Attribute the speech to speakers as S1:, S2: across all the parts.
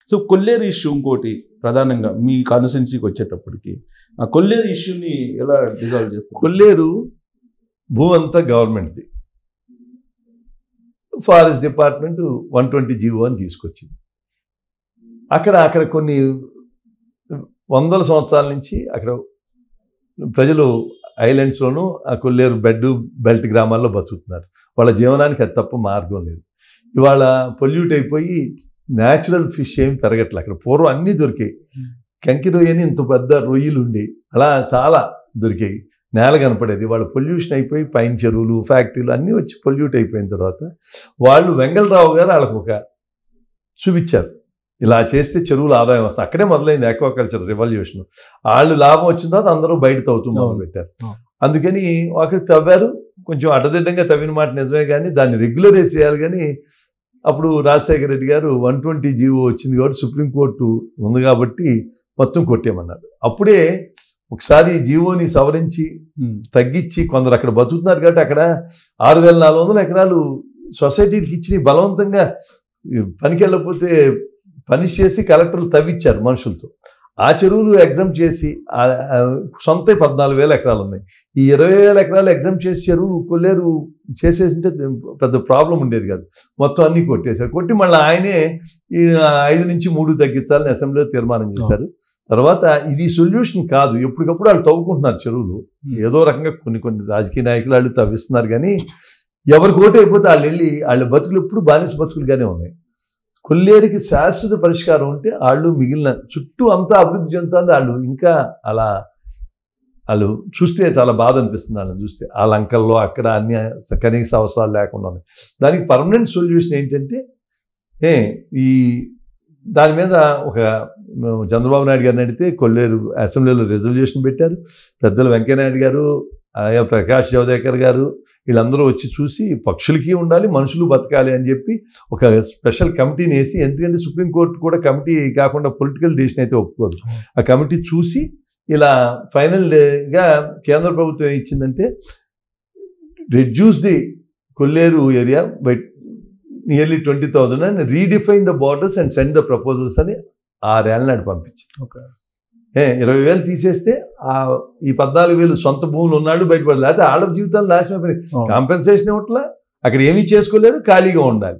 S1: So కొల్లేరు issue ఇంకోటి ప్రధానంగా మీ కాన్స్టిట్యున్సీకి వచ్చేటప్పటికి ఆ కొల్లేరు ఇష్యూని ఎలా రిజాల్వ్ చేస్తారు?
S2: కొల్లేరు భూ అంతా గవర్నమెంట్ది. ఫారెస్ట్ డిపార్ట్మెంట్ 120 జీవో అని తీసుకొచ్చింది. అక్కడ కొన్ని వందల సంవత్సరాల నుంచి అక్కడ ప్రజలు ఐలాండ్స్లోనూ ఆ కొల్లేరు బెల్ట్ గ్రామాల్లో బతుకుతున్నారు. వాళ్ళ జీవనానికి అది తప్ప మార్గం లేదు. ఇవాళ పొల్యూట్ అయిపోయి న్యాచురల్ ఫిష్ ఏమి పెరగట్లే. అక్కడ పూర్వం అన్నీ దొరికాయి. కంకి రొయ్యని ఇంత పెద్ద రొయ్యలు ఉండి అలా చాలా దొరికాయి. నేల కనపడేది. వాళ్ళ పొల్యూషన్ అయిపోయి పైన చెరువులు ఫ్యాక్టరీలు అన్నీ వచ్చి పొల్యూట్ అయిపోయిన తర్వాత వాళ్ళు వెంగళరావు గారు వాళ్ళకు ఒక చూపించారు, ఇలా చేస్తే చెరువులు ఆదాయం వస్తుంది. అక్కడే మొదలైంది ఆక్వాకల్చర్ రెవల్యూషన్. వాళ్ళు లాభం వచ్చిన తర్వాత అందరూ బయట తవ్వుతూ మొదలు పెట్టారు. అందుకని అక్కడ తవ్వారు. కొంచెం అడ్డదిడ్డంగా తవ్విన మాట నిజమే, కానీ దాన్ని రెగ్యులరైజ్ చేయాలి. కానీ అప్పుడు రాజశేఖర రెడ్డి గారు 120 జీవో వచ్చింది కాబట్టి సుప్రీంకోర్టు ఉంది కాబట్టి మొత్తం కొట్టేయమన్నారు. అప్పుడే ఒకసారి జీవోని సవరించి తగ్గించి కొందరు అక్కడ బతుకుతున్నారు కాబట్టి అక్కడ 6,400 ఎకరాలు సొసైటీకి ఇచ్చి బలవంతంగా పనికి వెళ్ళకపోతే పనిష్ చేసి కలెక్టర్లు తవ్విచ్చారు మనుషులతో. ఆ చెరువులు ఎగ్జామ్ చేసి సొంత 14,000 ఎకరాలు ఉన్నాయి. ఈ 20,000 ఎకరాలు ఎగ్జామ్ చేసి చెరువు కొల్లేరు చేసేసింటే పెద్ద ప్రాబ్లం ఉండేది కాదు. మొత్తం అన్నీ కొట్టేశారు. కొట్టి మళ్ళీ ఆయనే ఈ 5 నుంచి 3 తగ్గించాలని అసెంబ్లీలో తీర్మానం చేశారు. తర్వాత ఇది సొల్యూషన్ కాదు. ఎప్పటికప్పుడు వాళ్ళు తవ్వుకుంటున్నారు చెరువులు. ఏదో రకంగా కొన్ని రాజకీయ నాయకులు వాళ్ళు తవ్విస్తున్నారు. కానీ ఎవరికి ఓటు అయిపోతే వాళ్ళు వెళ్ళి వాళ్ళ బతుకులు ఎప్పుడు బానిస బతుకులుగానే ఉన్నాయి. కొల్లేరుకి శాశ్వత పరిష్కారం ఉంటే వాళ్ళు మిగిలిన చుట్టూ అంతా అభివృద్ధి చెందుతుంది. వాళ్ళు ఇంకా అలా వాళ్ళు చూస్తే చాలా బాధ అనిపిస్తుంది. వాళ్ళని చూస్తే ఆ లంకల్లో అక్కడ అన్ని కనీస అవసరాలు లేకుండా ఉన్నాయి. దానికి పర్మనెంట్ సొల్యూషన్ ఏంటంటే ఈ దాని మీద ఒక చంద్రబాబు నాయుడు గారిని అడిగితే కొల్లేరు అసెంబ్లీలో రెజల్యూషన్ పెట్టారు. పెద్దలు వెంకయ్యనాయుడు గారు, ప్రకాష్ జవదేకర్ గారు వీళ్ళందరూ వచ్చి చూసి పక్షులకి ఉండాలి మనుషులు బతకాలి అని చెప్పి ఒక స్పెషల్ కమిటీని వేసి, ఎందుకంటే సుప్రీంకోర్టు కూడా కమిటీ కాకుండా పొలిటికల్ డిసిషన్ అయితే ఒప్పుకోదు. ఆ కమిటీ చూసి ఇలా ఫైనల్గా కేంద్ర ప్రభుత్వం ఇచ్చిందంటే reduce the Kolleru area by nearly 20,000 and redefine the borders and send the proposals అని 6 ఏళ్ళ నాడు పంపించింది. 20,000 తీసేస్తే ఈ 14,000 సొంత భూములు ఉన్నాడు బయటపడలేదు. లేకపోతే వాళ్ళ జీవితాలు నాశనం అయిపోయినాయి. కాంపెన్సేషన్ ఇవ్వట్లా, అక్కడ ఏమీ చేసుకోలేరు, ఖాళీగా ఉండాలి.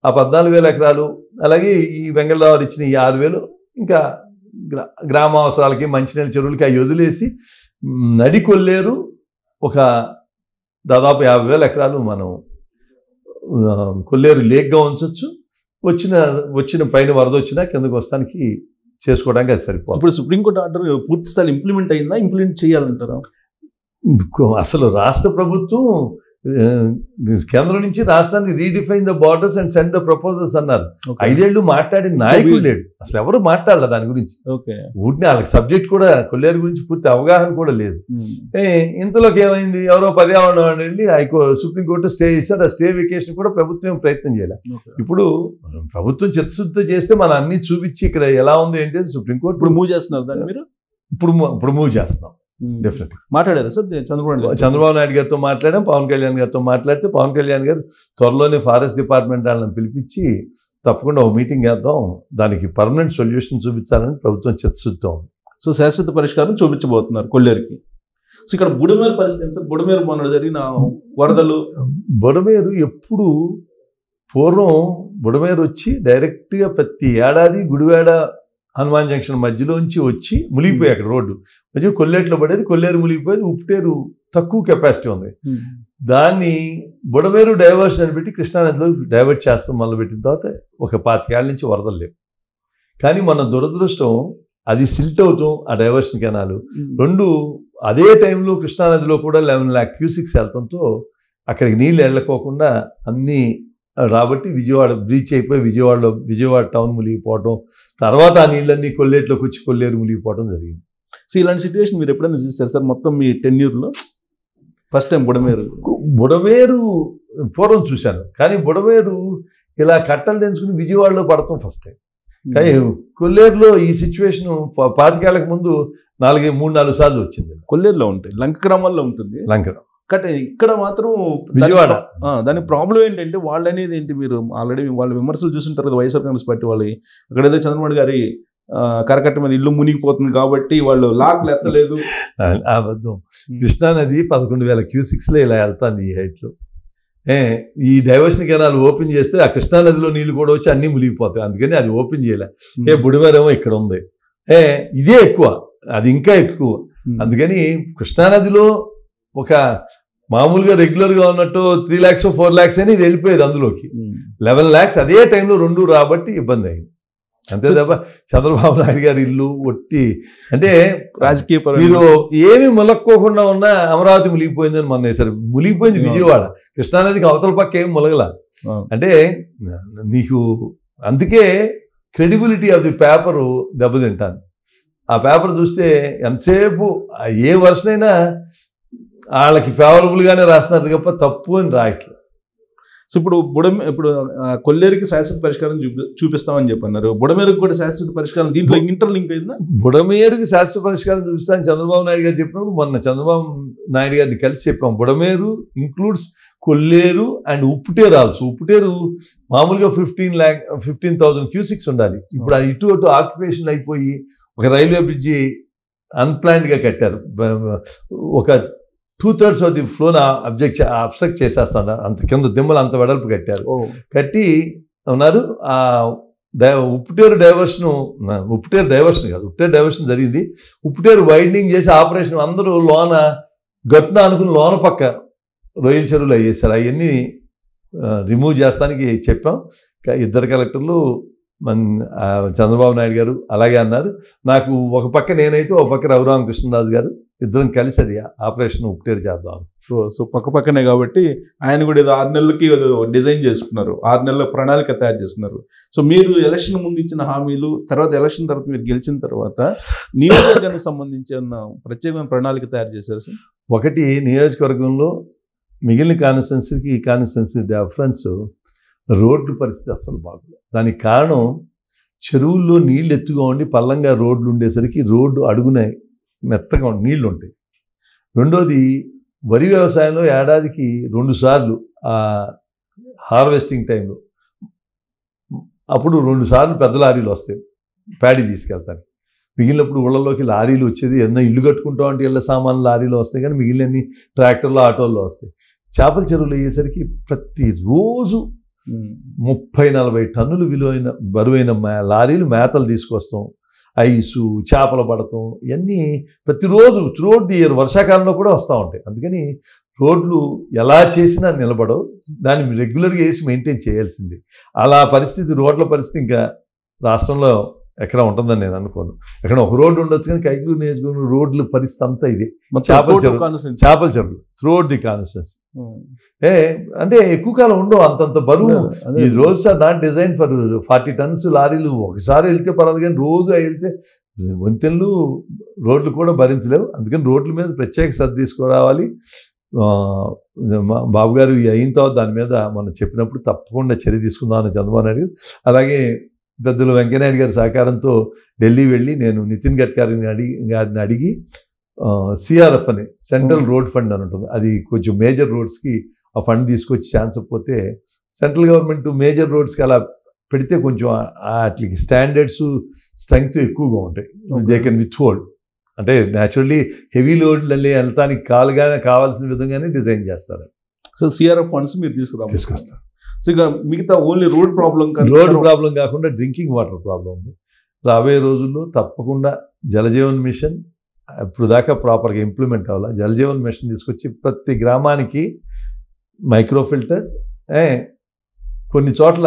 S2: ఆ 14,000 ఎకరాలు అలాగే ఈ వెంగళరావు ఇచ్చిన ఈ 6,000 ఇంకా గ్రామ అవసరాలకి మంచినీళ్ళ చెరువులకి అవి వదిలేసి నడి కొల్లేరు ఒక దాదాపు 50,000 ఎకరాలు మనం కొల్లేరు లేక్గా ఉంచవచ్చు. వచ్చిన పైన వరద వచ్చినా కిందకు వస్తానికి చేసుకోవడానికి అది సరిపోతుంది.
S1: ఇప్పుడు సుప్రీంకోర్టు ఆర్డర్ పూర్తి స్థాయి ఇంప్లిమెంట్ అయిందా? ఇంప్లిమెంట్ చేయాలంటారా?
S2: అసలు రాష్ట్ర ప్రభుత్వం కేంద్రం నుంచి రాష్ట్రానికి redefine the borders and send the proposals అన్నారు. 5 ఏళ్ళు మాట్లాడిన నాయకుడు లేడు. అసలు ఎవరు మాట్లాడాలి దాని గురించి. ఊటిని వాళ్ళకి సబ్జెక్ట్ కూడా కొల్లేరు గురించి పూర్తి అవగాహన కూడా లేదు. ఇంతలోకి ఏమైంది, ఎవరో పర్యావరణం వెళ్ళి సుప్రీంకోర్టు స్టే ఇస్తారు. ఆ స్టే వెకేషన్ కూడా ప్రభుత్వం ప్రయత్నం చేయలేదు. ఇప్పుడు ప్రభుత్వం చిత్తశుద్ధితో చేస్తే మనం అన్ని చూపించి ఇక్కడ ఎలా ఉంది ఏంటి సుప్రీంకోర్టు
S1: ఇప్పుడు మూవ్ చేస్తున్నారు దాన్ని. మీరు
S2: ఇప్పుడు మూవ్ చేస్తున్నాం. డెఫినెట్
S1: మాట్లాడారు సార్
S2: చంద్రబాబు నాయుడు గారితో మాట్లాడాం. పవన్ కళ్యాణ్ గారితో మాట్లాడితే పవన్ కళ్యాణ్ గారు త్వరలోనే ఫారెస్ట్ డిపార్ట్మెంట్ వాళ్ళని పిలిపించి తప్పకుండా ఒక మీటింగ్ వేద్దాం, దానికి పర్మనెంట్ సొల్యూషన్ చూపించాలని ప్రభుత్వం చిత్తశుద్ధితో ఉంది.
S1: సో శాశ్వత పరిష్కారం చూపించబోతున్నారు కొల్లేరుకి. సో ఇక్కడ బుడమేరు పరిస్థితి సార్, బుడమేరు మొన్న జరిగిన వరదలు.
S2: బుడమేరు ఎప్పుడు పూర్వం బుడమేరు వచ్చి డైరెక్ట్గా ప్రతి ఏడాది గుడివాడ హనుమాన్ జంక్షన్ మధ్యలోంచి వచ్చి మునిగిపోయి అక్కడ రోడ్డు వచ్చి కొల్లేట్లో పడేది. కొల్లేరు మునిగిపోయేది. ఉప్పుటేరు తక్కువ కెపాసిటీ ఉంది. దాన్ని బుడమేరు డైవర్షన్ అని పెట్టి కృష్ణానదిలో డైవర్ట్ చేస్తాం మొదలుపెట్టిన తర్వాత ఒక 25 ఏళ్ళ నుంచి వరదలు లేవు. కానీ మన దురదృష్టం అది సిల్ట్ అవుతాం ఆ డైవర్షన్ కెనాలు. 2 అదే టైంలో కృష్ణానదిలో కూడా 11 lakh క్యూసిక్స్ వెళ్తాంతో అక్కడికి నీళ్ళు వెళ్ళకోకుండా అన్నీ రాబట్టి విజయవాడ బ్రీచ్ అయిపోయి విజయవాడ టౌన్ మునిగిపోవటం, తర్వాత ఆ నీళ్ళన్నీ కొల్లేట్లోకి వచ్చి కొల్లేరు మునిగిపోవడం జరిగింది.
S1: సో ఇలాంటి సిచ్యువేషన్ మీరు ఎప్పుడైనా చూస్తారు సార్ మొత్తం మీ టెన్యూర్లో? ఫస్ట్ టైం
S2: బుడమేరు పూర్వం చూశాను, కానీ బుడమేరు ఇలా కట్టలు తెంచుకుని విజయవాడలో పడతాం ఫస్ట్ టైం. కానీ కొల్లేరులో ఈ సిచ్యువేషన్ 25 ఏళ్లకు ముందు 3-4 సార్లు వచ్చింది.
S1: కొల్లేరులో ఉంటాయి, లంక గ్రామాల్లో ఉంటుంది.
S2: లంక
S1: కట్ ఇక్కడ మాత్రం
S2: విజయవాడ.
S1: దాని ప్రాబ్లం ఏంటంటే వాళ్ళు అనేది ఏంటి, మీరు ఆల్రెడీ వాళ్ళ విమర్శలు చూస్తుంటారు కదా వైఎస్ఆర్ కాంగ్రెస్ పార్టీ వాళ్ళు, అక్కడ ఏదో చంద్రబాబు గారి కరకట్ట మీద ఇల్లు మునిగిపోతుంది కాబట్టి వాళ్ళు లాక్లు ఎత్తలేదు.
S2: అబద్ధం. కృష్ణానది 11,000 క్యూసిక్స్లో ఇలా వెళ్తాను ఈ హైట్లో. ఈ డైవర్షన్ కెనాల్ ఓపెన్ చేస్తే ఆ కృష్ణానదిలో నీళ్లు కూడా వచ్చి అన్నీ మునిగిపోతాయి, అందుకని అది ఓపెన్ చేయలే. బుడిమేరేమో ఇక్కడ ఉంది, ఇదే ఎక్కువ, అది ఇంకా ఎక్కువ. అందుకని కృష్ణానదిలో ఒక మామూలుగా రెగ్యులర్గా ఉన్నట్టు 3 lakhs 4 lakhs అని ఇది వెళ్ళిపోయేది, అందులోకి 11 lakhs అదే టైంలో 2 రాబట్టి ఇబ్బంది అయింది. అంతే తప్ప చంద్రబాబు నాయుడు గారి ఇల్లు ఒట్టి అంటే
S1: రాజకీయ
S2: మీరు ఏమి ములక్కోకుండా ఉన్నా అమరావతి మునిగిపోయిందని మొన్న సరే మునిగిపోయింది విజయవాడ, కృష్ణానదికి అవతల పక్క ఏం ములగల. అంటే నీకు అందుకే క్రెడిబిలిటీ ఆఫ్ ది పేపరు దెబ్బతింటాను. ఆ పేపర్ చూస్తే ఎంతసేపు ఏ వర్షన్ అయినా వాళ్ళకి ఫేవరబుల్గానే రాస్తున్నారు తప్ప తప్పు అని రాయట్లేదు.
S1: సో ఇప్పుడు కొల్లేరుకి శాశ్వత పరిష్కారం చూపిస్తామని చెప్పన్నారు, బుడమేరుకు కూడా శాశ్వత పరిష్కారం దీంట్లో ఇంటర్లింక్ అయిందా?
S2: బుడమేరుకి శాశ్వత పరిష్కారం చూపిస్తామని చంద్రబాబు నాయుడు గారు చెప్పినప్పుడు మొన్న చంద్రబాబు నాయుడు గారిని కలిసి చెప్పాం. Budameru includes Kolleru and Upputeru also. Upputeru మామూలుగా 15,000 క్యూసిక్స్ ఉండాలి. ఇప్పుడు ఇటు అటు ఆక్యుపేషన్ అయిపోయి ఒక రైల్వే బ్రిడ్జి అన్ప్లాన్డ్గా కట్టారు. ఒక 2/3 ఆఫ్ ది ఫ్లోని అబ్స్ట్రక్ట్ చేసేస్తాను, అంత కింద దిమ్మలు అంత వెడల్పు కట్టారు. కట్టి ఉన్నారు. ఉప్పుటేరు డైవర్షన్ కాదు, ఉప్పుటేరు డైవర్షన్ జరిగింది. ఉప్పుటేరు వైడనింగ్ చేసి ఆపరేషన్ అందరూ లోన గట్టున అనుకుని లోన పక్క రొయ్యల చెరువులు అయ్యేసారు. అవన్నీ రిమూవ్ చేస్తానికి చెప్పాం. 2 కలెక్టర్లు చంద్రబాబు నాయుడు గారు అలాగే అన్నారు. నాకు ఒక పక్క నేనైతే ఒక పక్క రఘురామకృష్ణరాజు గారు ఇద్దరం కలిసి అది ఆపరేషన్ ఉప్పుటేరు చేద్దాం.
S1: సో పక్క పక్కనే కాబట్టి ఆయన కూడా ఏదో 6 నెలలకి ఏదో డిజైన్ చేసుకున్నారు, 6 నెలల ప్రణాళిక తయారు చేసుకున్నారు. సో మీరు ఎలక్షన్ ముందు ఇచ్చిన హామీలు, తర్వాత ఎలక్షన్ తర్వాత మీరు గెలిచిన తర్వాత నియోజకవర్గానికి సంబంధించి ఉన్న ప్రత్యేకమైన ప్రణాళిక తయారు చేశారు సార్.
S2: ఒకటి, నియోజకవర్గంలో మిగిలిన కాన్స్టిట్యున్సీకి ఈ కాన్స్టిట్యున్సీ డిఫరెన్స్ రోడ్ల పరిస్థితి అసలు బాగుంది. దానికి కారణం చెరువుల్లో నీళ్ళు ఎత్తుగా ఉండి పల్లంగా రోడ్లు ఉండేసరికి రోడ్డు అడుగున మెత్తగా నీళ్లు ఉంటాయి. రెండోది, వరి వ్యవసాయంలో ఏడాదికి 2 సార్లు హార్వెస్టింగ్ టైంలో అప్పుడు 2 సార్లు పెద్ద లారీలు వస్తాయి ప్యాడీ తీసుకెళ్తాను. మిగిలినప్పుడు ఊళ్ళలోకి లారీలు వచ్చేది, ఏదైనా ఇల్లు కట్టుకుంటాం అంటే ఇళ్ళ సామాన్లు లారీలో వస్తాయి, కానీ మిగిలినన్ని ట్రాక్టర్లు ఆటోల్లో వస్తాయి. చేపల చెరువులు అయ్యేసరికి ప్రతిరోజు 30-40 టన్నులు బరువైన లారీలు మేతలు తీసుకొస్తాం, ఐసు చేపలు పడతాం, ఇవన్నీ ప్రతిరోజు త్రూఅవుట్ ది ఇయర్ వర్షాకాలంలో కూడా వస్తూ ఉంటాయి. అందుకని రోడ్లు ఎలా చేసినా నిలబడవు, దాన్ని రెగ్యులర్గా వేసి మెయింటైన్ చేయాల్సింది. అలా పరిస్థితి, రోడ్ల పరిస్థితి ఇంకా రాష్ట్రంలో ఎక్కడ ఉంటుందని నేను అనుకోను. ఎక్కడ ఒక రోడ్డు ఉండొచ్చు, కానీ కైకలూరు నియోజకవర్గం రోడ్ల పరిస్థితి అంతా ఇదే. చేపల చెరువులు త్రూఅవుట్ ది కాన్స్టిట్యున్సీ. అంటే ఎక్కువ కాలం ఉండవు, అంతంత బరువు. ఈ roads are not design for 40 tons లారీలు ఒకసారి వెళ్తే పర్వాలేదు, కానీ రోజు వెళ్తే వంతెనలు రోడ్లు కూడా భరించలేవు. అందుకని రోడ్ల మీద ప్రత్యేక శ్రద్ధ తీసుకురావాలి. బాబు గారు అయిన తర్వాత దాని మీద మనం చెప్పినప్పుడు తప్పకుండా చర్య తీసుకుందామని చంద్రబాబు నాయుడు. అలాగే పెద్దలు వెంకయ్యనాయుడు గారి సహకారంతో ఢిల్లీ వెళ్ళి నేను నితిన్ గడ్కరీ గారిని అడిగి సిఆర్ఎఫ్ అని సెంట్రల్ రోడ్ ఫండ్ అని ఉంటుంది, అది కొంచెం మేజర్ రోడ్స్కి ఆ ఫండ్ తీసుకొచ్చి ఛాన్స్ పోతే సెంట్రల్ గవర్నమెంట్ మేజర్ రోడ్స్కి అలా పెడితే కొంచెం వాటికి స్టాండర్డ్స్ స్ట్రెంగ్త్ ఎక్కువగా ఉంటాయి. దే కెన్ విత్ హోల్డ్, అంటే న్యాచురల్లీ హెవీ లోడ్లలో వెళ్తానికి కాలుగానే కావాల్సిన విధంగానే డిజైన్ చేస్తారు.
S1: సో సిఆర్ఎఫ్ ఫండ్స్ మీరు తీసుకొస్తారు. సో ఇక మిగతా ఓన్లీ రోడ్ ప్రాబ్లం
S2: కాకుండా డ్రింకింగ్ వాటర్ ప్రాబ్లం ఉంది. రాబోయే రోజుల్లో తప్పకుండా జలజీవన్ మిషన్ ఇప్పుడు దాకా ప్రాపర్గా ఇంప్లిమెంట్ అవ్వాలి. జలజీవన్ మిషన్ తీసుకొచ్చి ప్రతి గ్రామానికి మైక్రో ఫిల్టర్స్, కొన్ని చోట్ల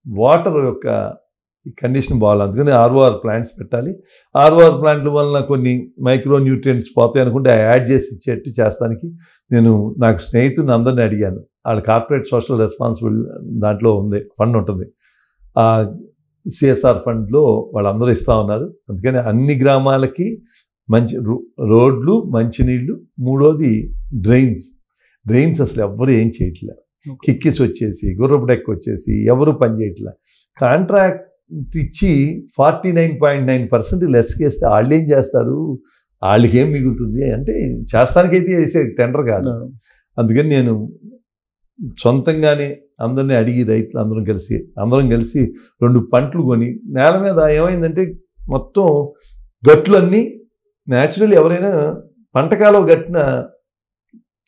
S2: వాటర్ యొక్క కండిషన్ బాగాలి, అందుకని ఆర్ఓఆర్ ప్లాంట్స్ పెట్టాలి. ఆర్ఓఆర్ ప్లాంట్ల వలన కొన్ని మైక్రో న్యూట్రియంట్స్ పోతాయి అనుకుంటే యాడ్ చేసి ఇచ్చేట్టు చేస్తానికి నేను నాకు స్నేహితుని అందరిని అడిగాను. వాళ్ళ కార్పొరేట్ సోషల్ రెస్పాన్సిబుల్ దాంట్లో ఉంది, ఫండ్ ఉంటుంది. ఆ సిఎస్ఆర్ ఫండ్లో వాళ్ళందరూ ఇస్తూ ఉన్నారు. అందుకని అన్ని గ్రామాలకి మంచి రోడ్లు, మంచినీళ్ళు. మూడోది డ్రైన్స్ అసలు ఎవరు ఏం చేయట్లేదు. కిక్కిస్ వచ్చేసి, గుర్రపు డెక్ వచ్చేసి ఎవరు పని చేయట్లే. కాంట్రాక్ట్ ఇచ్చి 49.9% లెస్ చేస్తే వాళ్ళు ఏం చేస్తారు? వాళ్ళకి ఏం మిగులుతుంది అంటే చేస్తానికైతే వేసే టెండర్ కాదు. అందుకని నేను సొంతంగానే అందరినీ అడిగి రైతులు అందరం కలిసి 2 పంటలు కొని నేల మీద ఏమైందంటే మొత్తం గట్లన్నీ న్యాచురల్ ఎవరైనా పంటకాలం గట్టిన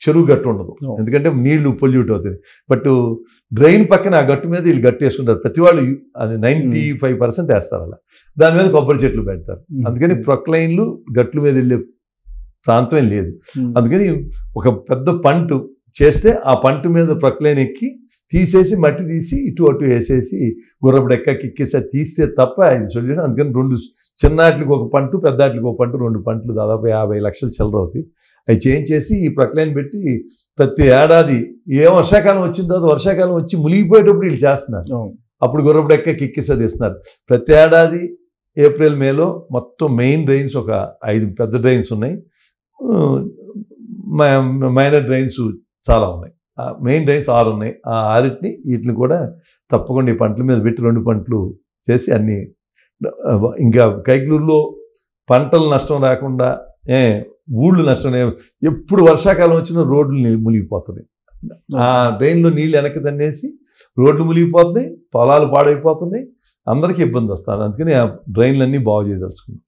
S2: చెరువు గట్టు ఉండదు, ఎందుకంటే నీళ్లు పొల్యూట్ అవుతాయి. బట్ డ్రైన్ పక్కన ఆ గట్టు మీద వీళ్ళు గట్టు వేసుకుంటారు. ప్రతి వాళ్ళు అది 95% వేస్తారు అలా. దాని మీద కొబ్బరి చెట్లు పెడతారు. అందుకని ప్రొక్లైన్లు గట్ల మీద వెళ్ళే ప్రాంతమే లేదు. అందుకని ఒక పెద్ద పంట చేస్తే ఆ పంట మీద ప్రొక్లైన్ ఎక్కి తీసేసి మట్టి తీసి ఇటు అటు వేసేసి గుర్రపు డెక్కకి ఎక్కేసి తీస్తే తప్ప ఇది సొల్యూషన్. అందుకని 2 చిన్నాట్లకి ఒక పంట, పెద్దాట్లకి ఒక పంట, 2 పంటలు దాదాపు 50 లక్షలు చిల్లర అవుతాయి. అవి చేయించేసి ఈ ప్రొక్లైన్ పెట్టి ప్రతి ఏడాది ఏ వర్షాకాలం వచ్చిన తర్వాత వర్షాకాలం వచ్చి మునిగిపోయేటప్పుడు వీళ్ళు చేస్తున్నారు. అప్పుడు గుర్రపు డెక్కకి ఎక్కేసి తీస్తున్నారు. ప్రతి ఏడాది ఏప్రిల్ మేలో మొత్తం మెయిన్ డ్రైన్స్ ఒక 5 పెద్ద డ్రైన్స్ ఉన్నాయి, మైనర్ డ్రైన్స్ చాలా ఉన్నాయి. మెయిన్ డ్రైన్స్ 6 ఉన్నాయి. ఆ 6ని వీటిని కూడా తప్పకుండా ఈ పంటల మీద పెట్టి 2 పంటలు చేసి అన్ని ఇంకా కైకలూరులో పంటలు నష్టం రాకుండా ఊళ్ళు నష్టం ఎప్పుడు వర్షాకాలం వచ్చినా రోడ్లు మునిగిపోతున్నాయి. ఆ డ్రైన్లో నీళ్ళు వెనక్కి తన్నేసి రోడ్లు మునిగిపోతున్నాయి, పొలాలు పాడైపోతున్నాయి, అందరికీ ఇబ్బంది వస్తుంది. అందుకని ఆ డ్రైన్లన్నీ బాగు చేయదలుచుకున్నాం.